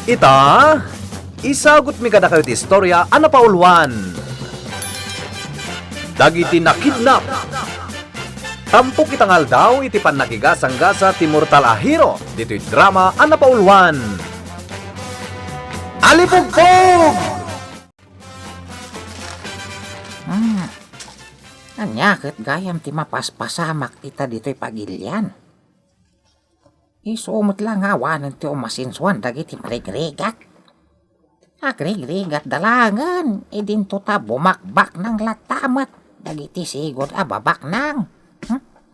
Ita, isagot mi kada kayo ti istorya, ana pauluan. Dagiti na kidnap. Tampok itangal daw iti pannakigasang-gasa ti mortal a hero. Dito'y drama, ana pauluan. Alipugpog! Anyakit gayam ti mapaspasamak ita dito'y pagilyan. Isumot lang awanan ti umasinsuan dagiti marigrigat. Agrigrigat dalangan, idinto ta bumakbak ng latamat. Dagiti sigod ababak nang.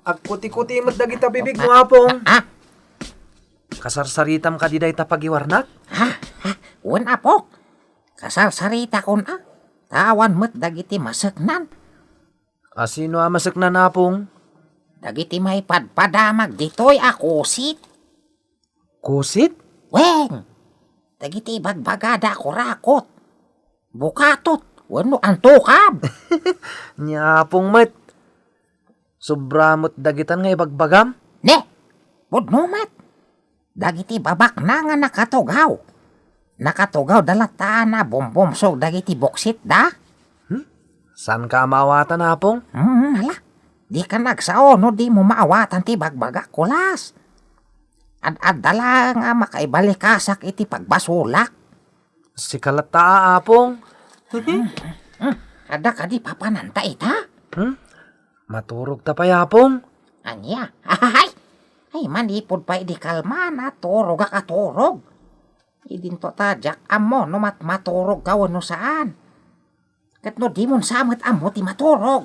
Agkuti-kuti mat dagita bibig mo apong. Ha? Kasarsaritam ka di day tapagiwarnak? Wan apok. Kasarsarita kon tawan met dagiti masaknan. Asino amasak na napong? Dagiti may padpadamag dito'y akusit. Kusit? Weng! Dagiti bagbagada kurakot. Bukatot. Wano antukab. Nyapong mat. Sobramot dagitan nga ibagbagam? Ne! Budnumat. Dagiti babak na nga nakatugaw. Nakatugaw dalata na bumbumsog dagiti boksit da. San ka mawatan apong? Hala. Di ka nagsao no di mo maawatan ti bagbaga kulas. Ad dala nga makaibalik-kasak iti pagbasulak. Si kalata apong? Ada ka di papananta ita? Maturog ta pa yapong? Anya? Ay manipod pa idi kalma na turog ka turog. Idinto tajak amo no maturog ka no saan. Kat no di mon samot amo ti maturog.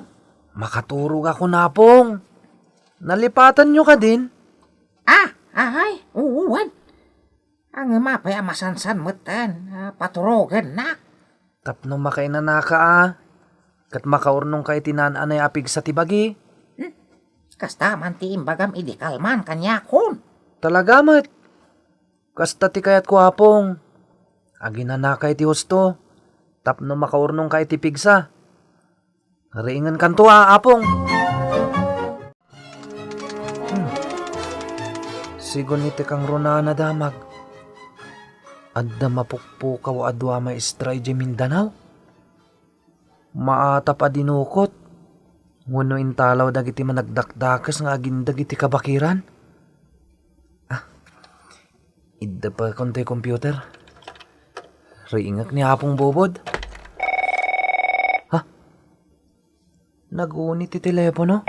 Makaturog ako napong. Nalipatan nyo ka din? Uwan. Ang mapay amasansan metan, paturogan na. Tapno makainanaka kat makaurnong kay tinananay apig sa tibagi. Kasta man ti imbagam idi kalman kanyakon. Talaga mat. Kasta ti kayat ko apong. Aginanakay ti husto. Tapno makaurnong kay ti pigsa. Ringan kanto apong. Sigon iti kang runana damag. Adda mapukpukaw adwa maestray di Mindanao. Maata pa dinukot. Nguno intalaw dagiti managdakdakas nga agin dagiti kabakiran. Idda pa konti computer. Ringak ni apong bobod. Nagunit ti telepono.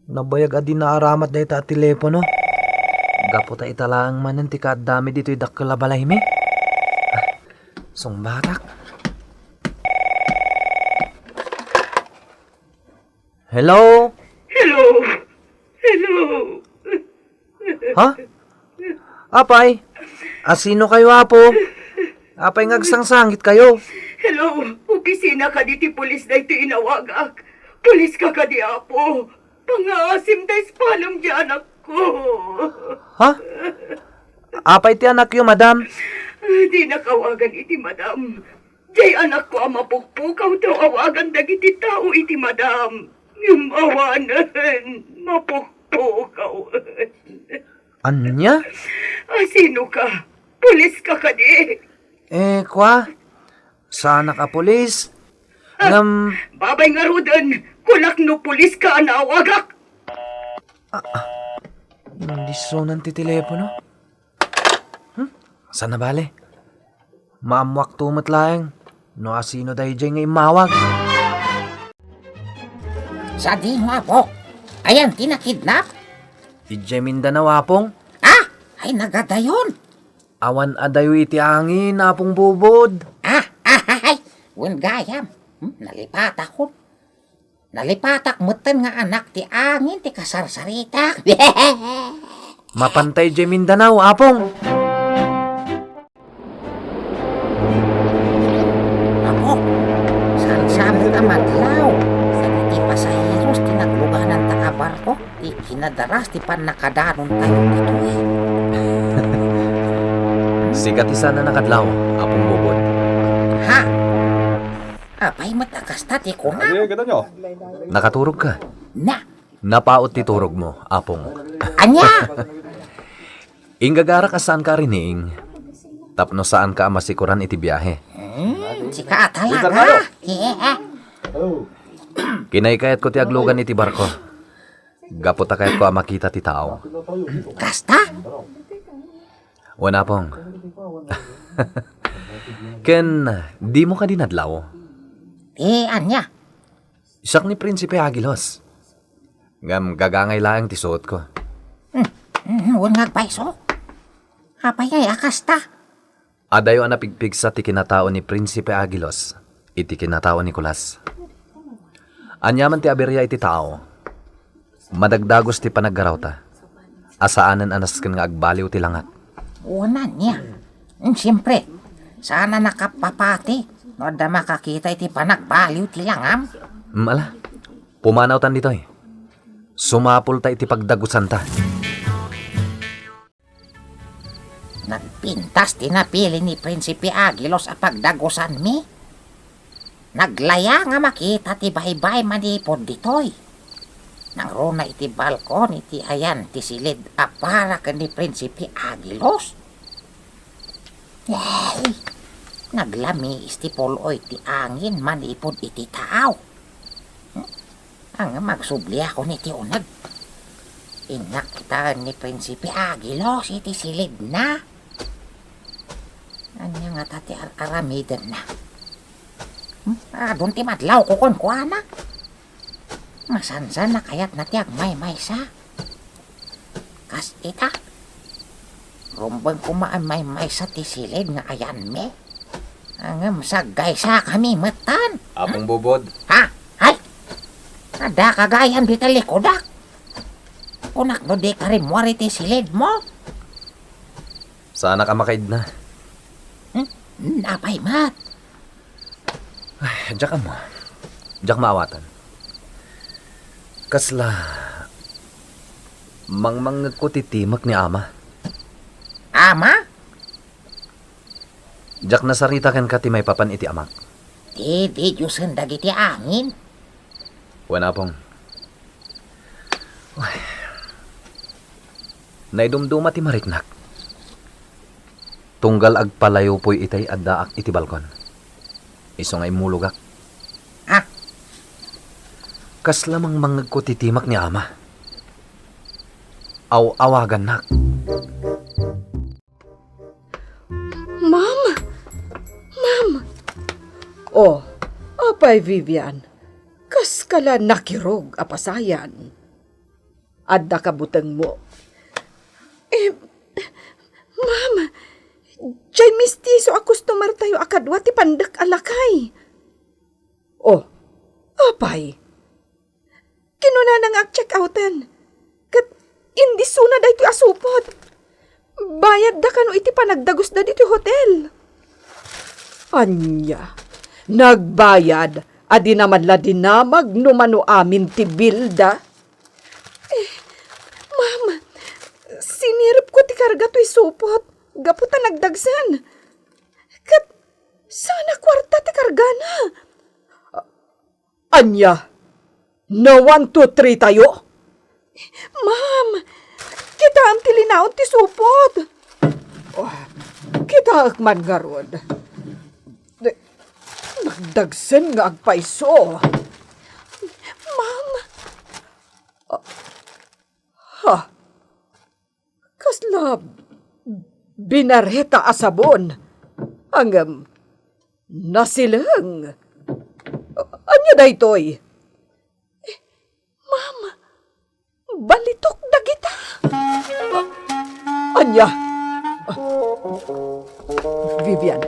Nabayag adin na aramat na ita at telepono. Gaputa italaang manan ti kadami dito'y dakkalabalay mi. Sungbatak. Hello? Hello? Ha? Apay? Asino kayo apo? Apay ngagsangsangit kayo? Hello? Opisina ka diti pulis na ito inawagak. Pulis ka di apo. Pangasim da ispalam di anak ko. Ha? Apay ti anak yo, madam? Di nakawagan iti madam. Jay anak ko ang mapukpukaw to awagan dagiti tao iti madam. Yung awanan, mapukpukaw. Anya? Sino ka? Pulis ka di? Kwa? Sana ka polis? Babay nga rudan, kulak no pulis ka anawagak. Nandisonan ti telepono? Sana bale? Maamwak tumot lang. No asino dahi dyan nga imawag. Sa di mo apo. Ayan tinakidnap. Ije Mindanao apong. Ay nagadayon. Awan adayo iti angin apong bubod. Wen gayam. Nalipatak ko. Nalipatak mutan nga anak ti angin ti kasarsaritak. Mapantay ije Mindanao apong. Apo, saan-saan ka madlaw? Sa ti pasahiros ti nagluganan ta kabarko, ti kinadaras ti pan nakadanon tayo dito eh. Sikat isa na nakadlaw, apong bubod. Ha? Apay matakasta ti kuna. Nakaturog ka. Na, Napaot ti turog mo, apong. anya! Inggagara ka saan ka rining. Tapno saan ka masikuran iti biyahe. Sika talaga. Kinaykayat ko ti aglugan iti barko. Gapota kayat ko makita ti tao. Kasta? Wala pong. Ken, di mo ka dinadlaw. Anya? Isak ni Prinsipe Agilos. Ngam gagangay lang ti suot ko. Wangag paiso. Apay ay akasta. Adayo ang napigpig sa ti kinatao ni Prinsipe Agilos. Iti kinatao ni Kulas. Anyaman ti aberya iti tao. Madagdagos ti panaggarawta. Asaanan anas ken nga agbaliw ti langat. Una niya. Siyempre, sana nakapapati. No da makakita iti panagbaliw ti langam. Ala, pumanaw tan dito eh. Sumapul ta iti pagdagusan ta. Nagpintas tinapili ni Prinsipe Agilos a pagdagusan mi. Naglaya nga makita ti baybay manipod ditoy. Nang rona iti balkon iti ayan ti silid a para ken ni Prinsipe Agilos. Yay! Naglami isti poloy ti angin manipod iti tao. Ang magsubli ako niti unag. Inak kita ni Prinsipe Agilos iti silid na. Anya nga tati aramiden na. Doon ti madlaw ko kon kuana. Masansan na kayat na tiyag may sa. Kas ita. Rumbang kumaan may sa ti silid nga ayan me. Ang masagay sa kami matan. Apong bubod. Ha? Hay! Ada kagayan di talikodak. Unak no di ka rin ti silid mo. Sana ka makaid na. Napay mat. Ay, diyak mo. Diyak maawatan. Kasla, mangmang ko titimak ni ama. Ama? Diyak nasarita ken ka ti may papan iti amak. Di Diyosan dagiti angin. Wala pong. Ay. Naidumduma ti mariknak. Tunggal agpalayo po'y itay addaak iti balkon. Iso nga imulugak. Ha? Kas lamang mangag ko titimak ni ama. Aw-awagan nak. Ma'am! Oh, apay Vivian. Kas kala nakirog apasayan. Adda kabutang mo. Ma'am, jay mistiso a customer tayo akadwa ti pandak alakay. Oh, apay. Kinuna nang ag-check outan. Kat indi suna da ito asupot. Bayad da kano iti panagdagos da dito hotel. Anya, nagbayad. Adi naman la dinamag numano amin ti bilda. Ma'am, sinirip ko ti karga to'y supot. Gaputa nagdagsan. Kat, sana kwarta ti karga na. Anya, no 1, 2, 3 tayo? Ma'am, kita ang tilinaon ti supot. Oh, kita akman garod. Nagdagsan nga agpaiso. Ma'am. Ha? Kasla binarheta asabon. Ang nasilang. Anya daytoy? Ma'am, balitok dagita. Anya? Vivian,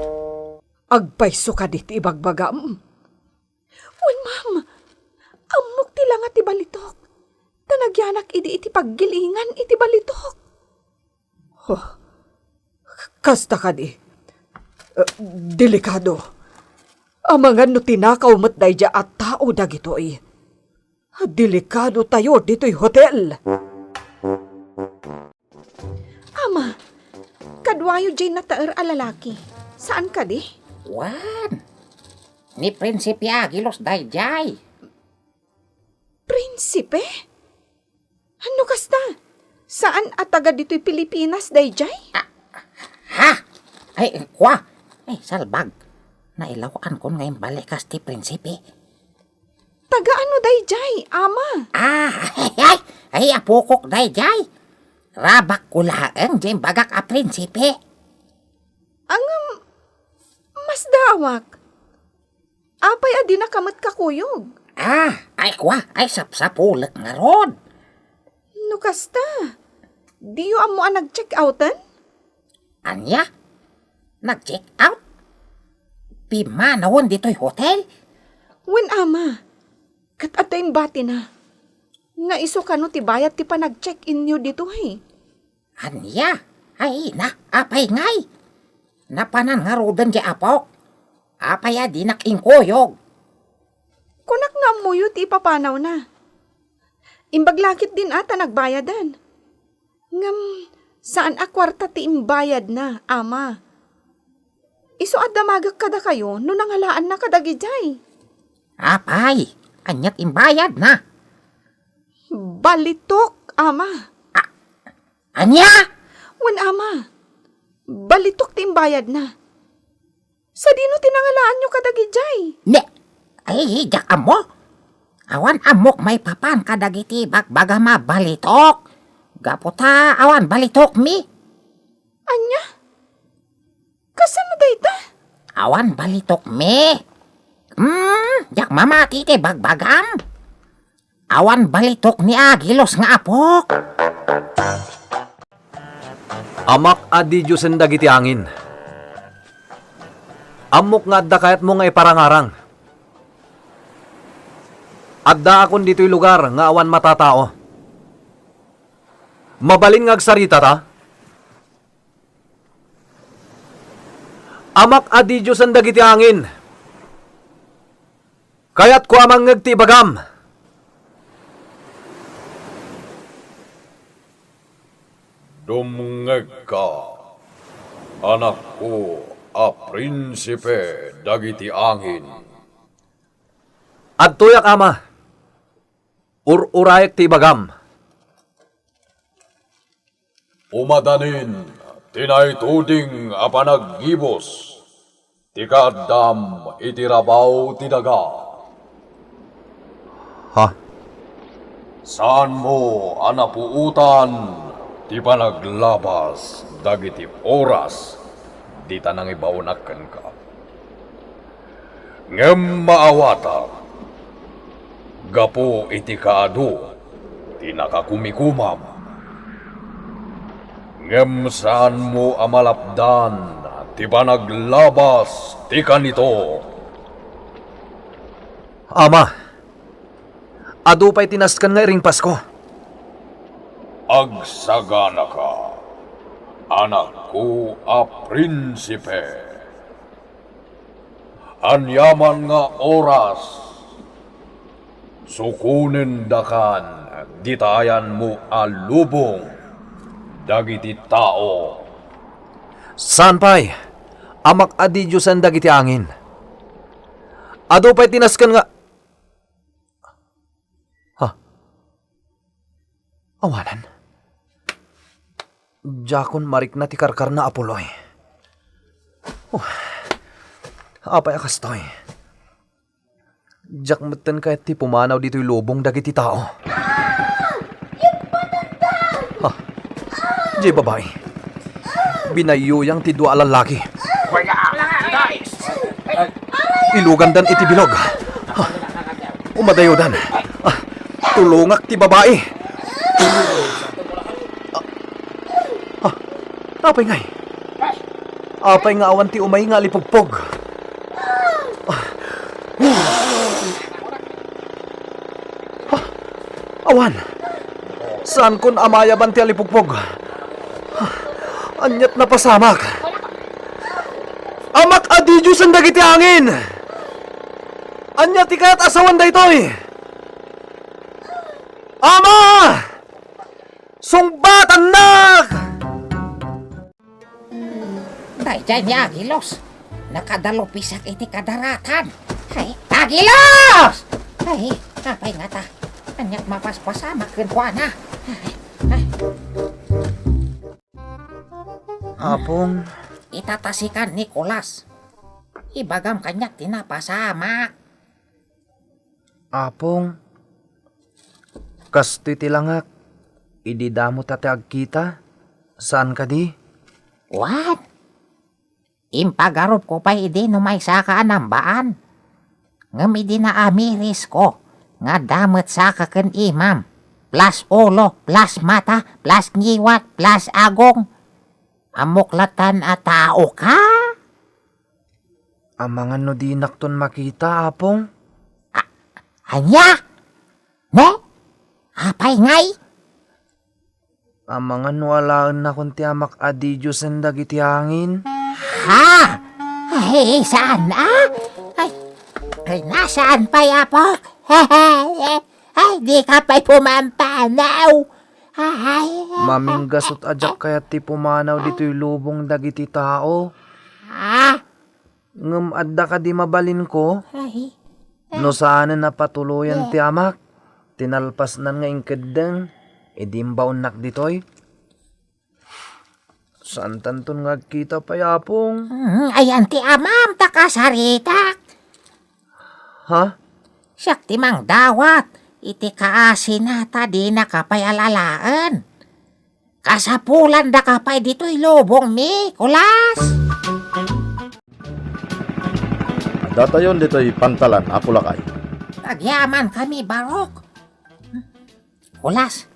agpaiso ka diti ibagbagam. Uy, ma'am, amok ti lang iti balitok. Tanagyanak iti paggilingan iti balitok. Oh, kasta ka di. Delikado. Amangan no tinakaw mo't dayja at tao dagitoy. Delikado tayo dito'y hotel. Ama, kadwayo jay na taer a lalaki. Saan ka di? Wan. Ni Prinsipe Agilos dayjay. Prinsipe? Ano kasta? Saan at taga dito'y Pilipinas, dayjay? Ha? Ay, kwa? Ay, salbag. Nailawan ko ngayon balikas ti prinsipe. Taga ano, dayjay, ama? Ay, apukok dayjay. Rabak ko laang dyan bagak a prinsipe. Ang mas dawak. Apay adi na kamat kakuyog. Ay kwa, ay sapsapulak nga rod. No kasta. Diyo amo ang nag-check outan? Anya? Nag-check out? Pimanawon dito'y hotel? Wen ama. Kat atay bati na. Nga iso ka no ti bayat ti pa nag-check-in nyo dito Anya? Ay na, apay ngay. Napanan nga rodan di apok. Apay adi nakingkoyog. Kunak nga muyo ti papanaw na. Imbaglakit din ata nagbayadan. Ngam, saan a kwarta ti imbayad na, ama? Iso at damagak kada kayo no nanghalaan na kadagijay. Apay, anyat imbayad na. Balitok, ama. Anya? Wen ama, balitok ti imbayad na. Sa dino tinangalaan nyo kadagijay. Ne, ay, jak amo. Awan amok may papan kadagiti bagbaga mabalitok. Gaputa, awan balitok mi. Anya? Kasano dayta? Awan balitok mi. Jak mamati ti bagbagam. Awan balitok ni Agilos nga apok. Amak adi Diyosen dagiti angin. Amok nga adda kayat mo nga iparangarang. Adda akon dito'y lugar nga awan matatao. Mabalin nga agsarita ta. Amak adi Diyosen dagiti angin. Kayat ko amang ngagti bagam. Dumungeg ka, anak ko, a prinsipe dagiti angin. Adtoyak ama. Urayek ti bagam. Umadanin, tinaytuding a panaggibos, ti kaddam itirabaw ti daga. Ha? Saan mo anapuutan, ti panaglabas dagiti oras di tanang ibaunakan ka. Ngem maawata, gapo iti kaado, ti nakakumikumam. Ngem saan mo amalapdan, ti panaglabas ti kanito. Ama. Adu pa'y tinaskan nga iring Pasko. Agsagana ka, anak ko a prinsipe. Anyaman nga oras, sukunen dakan, ditayan mo alubong, dagiti tao. Saan pa'y? Amak adi Diyosen dagiti angin. Adu pa'y tinaskan nga... Ha? Awanan? Jakon marik na ti karkar na apuloy. Apay akastoy. Jak meten kahit ti pumanaw dito'y lubong dagiti tao. Ha? Di babae. Binayuyang ti dua lalaki. Ilugandan iti bilog. Ha? Umadayodan. Tulungak ti babae. Apay ngay. Apay nga awan ti umay nga lipugpog. Awan. Saan kun amayaban ti alipugpog? Anyat na pasamak. Amak adi Diyosen dagiti angin. Anyat ti kayat asawan daytoy. Ama! Sungbat anak! Dayjay ni Agilos. Nakadalupisak iti kadaratan. Ay, Agilos! Ay, apay nga ta. Anyak mapaspasamak ken kuana. Ay. Apong, Itatasikan Nicolas. Ibagam kanya tinapasamak. apong. Kastoy tilangak. Ididamo tatiag kita. Saan ka di? What? Impagarup ko pa idi no may saka anambaan. Ngam idi na amiris ko. Nga damat saka ken imam. Plus ulo, plus mata, plus ngiwat, plus agong. Amuklatan at tao ka? Amangan no di nakton makita, apong. Anya? Ne? Apay ngay? Amangan walaan na kung tiamak adidyo sendag iti hangin. Ha? Ay, saan ay, nasaan pa yapok? Ay, di ka pa'y pumampanaw. Ay, Maminggasot ajak kaya ti pumanaw dito'y lubong dagiti tao. ah, Ngem adda ka di mabalin ko. ay, No saan na patuluyan ti amak. Tinalpas nan nga ingkedeng. Idimbaw nak ditoy. Saan tanton nga kita pa yapong? ayan ti amam takasaritak. Ha? Siyak ti mang dawat, iti kaasin na ta di nakapay alalaan. Kasapulan da kapay dito'y lubong mi, kulas. Datayon dito'y pantalan, ako lakay. Nagyaman kami, Barok. Kulas,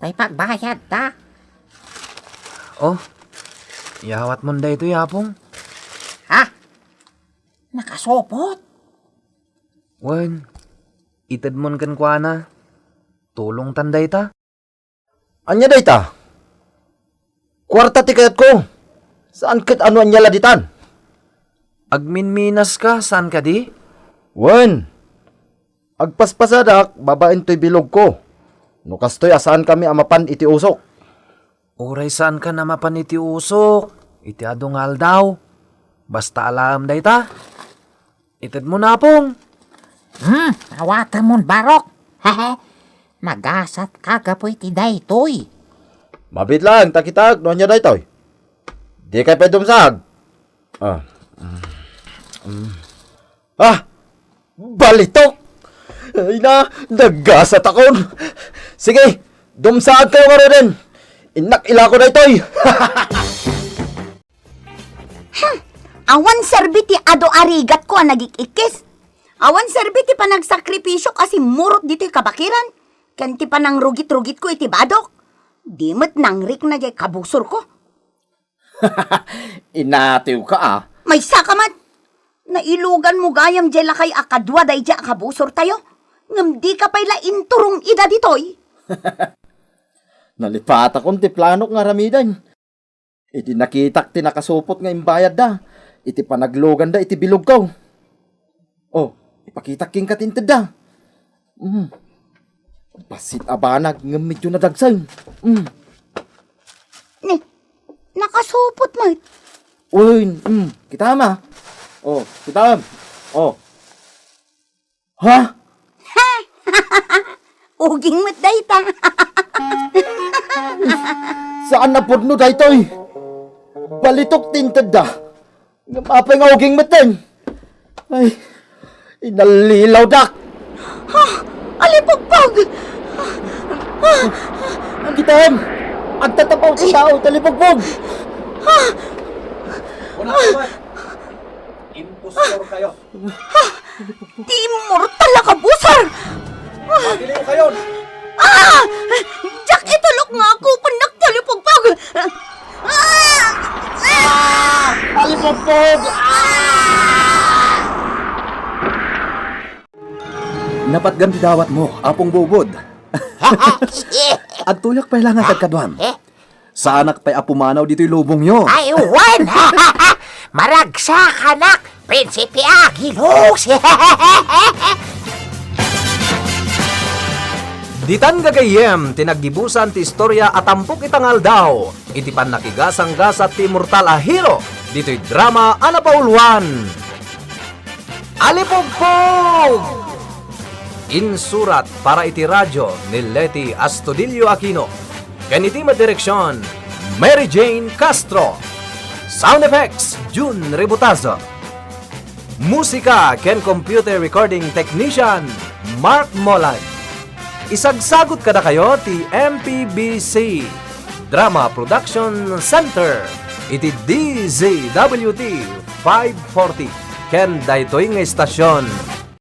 tay pagbayad ta. Oh, yawat mo da ito yapong. Ha? Nakasopot? Wen, itad mon kan kwa na. Tulong tanday ta. Anya day ta? Kwarta ti kayat ko. Saan kat ano anya laditan? Agminminas ka, saan ka di? Wen, agpaspasadak, babaen to'y bilog ko. No kastoy asaan kami amapan iti usok. Uray saan ka na mapaniti usok. Iti adungal daw. Basta alam day ta. Itad mo na pong. Awatan mon, Barok. Hehe, nagasat kagapoy ti daytoy. Mabit lang, takitag, no anya day to'y. Di kay pedumsag. Balitok! Ay na, nagasat akon. Sige, dumsag kayo nga rin. Inak ila ko na ito'y. Awan serbiti ado arigat ko ang nagikikis. Awan serbiti pa nagsakripisyo kasi murot dito yung kabakiran. Kanti pa nang rugit-rugit ko iti badok. Di mo't nangrik na jay kabusor ko. Inatiw ka ah. May sakamat. Nailugan mo gayam jay lakay akadwa day jay kabusor tayo. Ngam di ka pa'y inturong ida ditoy. Nalipat akong ti planok nga ramidan. Iti nakitak ti nakasupot nga imbayad da. Iti panaglogan da iti bilog kaw. Oh, ipakitak king katinted da. Basit abanag nga medyo nadagsan. Nakasupot mo. Uy, kita ma. Oh, kita Oh. Ha? Uging mo't day ta. Saan na pudno da ito'y? Balitok tinted da. Ngapapay nga uging matin. Ay, inalilaw dak. Alipagpag! Kitaan! Ang tatapaw sa tao, talipagbog! Impostor kayo! Di immortal na kabusar! Magiliw kayo! Jack, itulok nga ako panak talipagpag! Talipagbog! Napat ganti dawat mo, apong bubod. At tuyak pa'y lang ang kadwan. Saanak pa'y apumanaw dito'y lubong nyo. Ay, wan! Maragsak, anak! Prinsipe Agilos! Ditan gagayem, tinagdibusan ti istorya at tampok itangal daw. Iti pan nakigasang gasat ti immortal a hero. Dito'y drama anapauluan. Alipugpog! Insurat para iti radyo ni Leti Astudillo Aquino. Kaniti madireksyon, Mary Jane Castro. Sound effects, June Rebutazo. Musika ken computer recording technician, Mark Molay. Isagsagot kada kayo ti MPBC Drama Production Center. Iti DZWT 540 ken daytoy nga istasyon